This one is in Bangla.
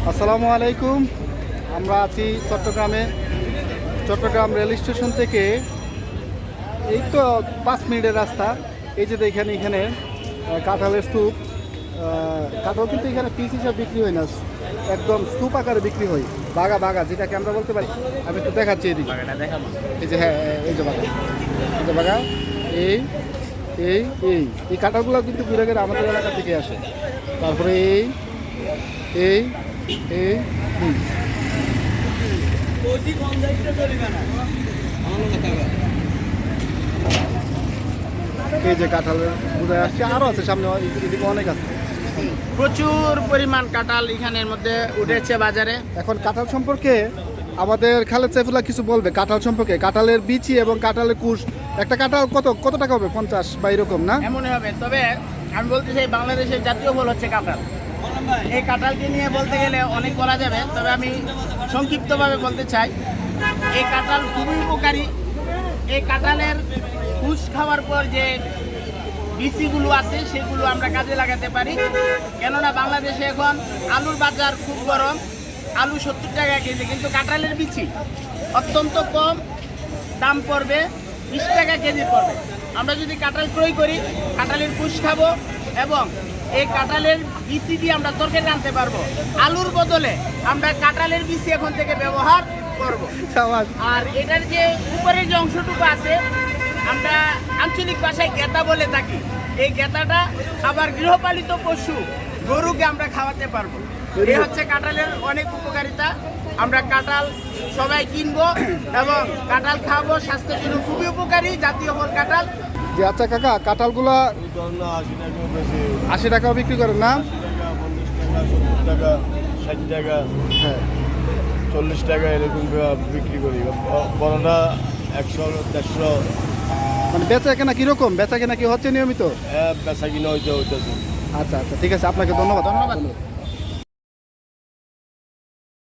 আসসালামু আলাইকুম। আমরা আছি চট্টগ্রাম রেল স্টেশন থেকে এই তো 5 মিনিটের রাস্তা। এই যে দেখেন এখানে কাঁঠালের স্তূপ। কাঁঠাল কিন্তু এখানে পিস হিসাবে বিক্রি হয় না, একদম স্তূপ আকারে বিক্রি হয়। বাগা যেটাকে আমরা বলতে পারি। আমি একটু দেখাচ্ছি এদিকে, এই যে হ্যাঁ এই যে বাগা এই এই এই এই কাঁঠালগুলো কিন্তু বিরাগের আমাদের এলাকা থেকে আসে। তারপরে এই এই এই এই যে কাঁঠালের বোঝা আসছে, আরও আছে সামনে, এদিকে অনেক আছে। প্রচুর পরিমাণ কাঁঠাল এখানের মধ্যে উঠেছে বাজারে। এখন কাঁঠাল সম্পর্কে আমাদের খালেদ সাইফুল্লাহ কিছু বলবে। কাঁঠাল সম্পর্কে, কাঁঠালের বিচি এবং কাঁঠালের কুশ, একটা কাঁঠাল কত টাকা হবে? 50 বা এরকম না? এমনই হবে। তবে আমি বলতে চাই, বাংলাদেশের জাতীয় ফল হচ্ছে কাঁঠাল। এই কাঁঠালকে নিয়ে বলতে গেলে অনেক বলা যাবে, তবে আমি সংক্ষিপ্তভাবে বলতে চাই, এই কাঁঠাল খুবই উপকারী। এই কাঁঠালের কুশ খাওয়ার পর যে বিচিগুলো আছে সেগুলো আমরা কাজে লাগাতে পারি। কেননা বাংলাদেশে এখন আলুর বাজার খুব গরম, আলু 70 টাকা কেজি, কিন্তু কাঁঠালের বিচি অত্যন্ত কম দাম পড়বে, 20 টাকা কেজি পড়বে। আমরা যদি কাঁঠাল ক্রয় করি, কাঁঠালের কুশ খাবো এবং এই কাঁঠালের বিচি দিয়ে আমরা তরকারি আনতে পারবো। আলুর বদলে আমরা কাঁঠালের বিচি এখন থেকে ব্যবহার করব। আর এটার যে উপরের যে অংশটুকু আছে আমরা আঞ্চলিক ভাষায় গেতা বলে থাকি। এই গেতাটা আবার গৃহপালিত পশু গরুকে আমরা খাওয়াতে পারবো। এই হচ্ছে কাঁঠালের অনেক উপকারিতা। আমরা কাঁঠাল সবাই কিনবো এবং কাঁঠাল খাবো, স্বাস্থ্যের জন্য খুবই উপকারী জাতীয় ফল কাঁঠাল। যে আচ্ছা কাকা, কাঁঠালগুলা 80 টাকাও বিক্রি করেন না? 50 টাকা, 70 টাকা, 60 টাকা, হ্যাঁ 40 টাকা এরকম বিক্রি করি। বড়টা 100, 150। মানে বেচা কেনা কিরকম? বেচা কেনা কি হচ্ছে নিয়মিত? বেচা কিনা হইতেছে। আচ্ছা ঠিক আছে, আপনাকে ধন্যবাদ। ধন্যবাদ।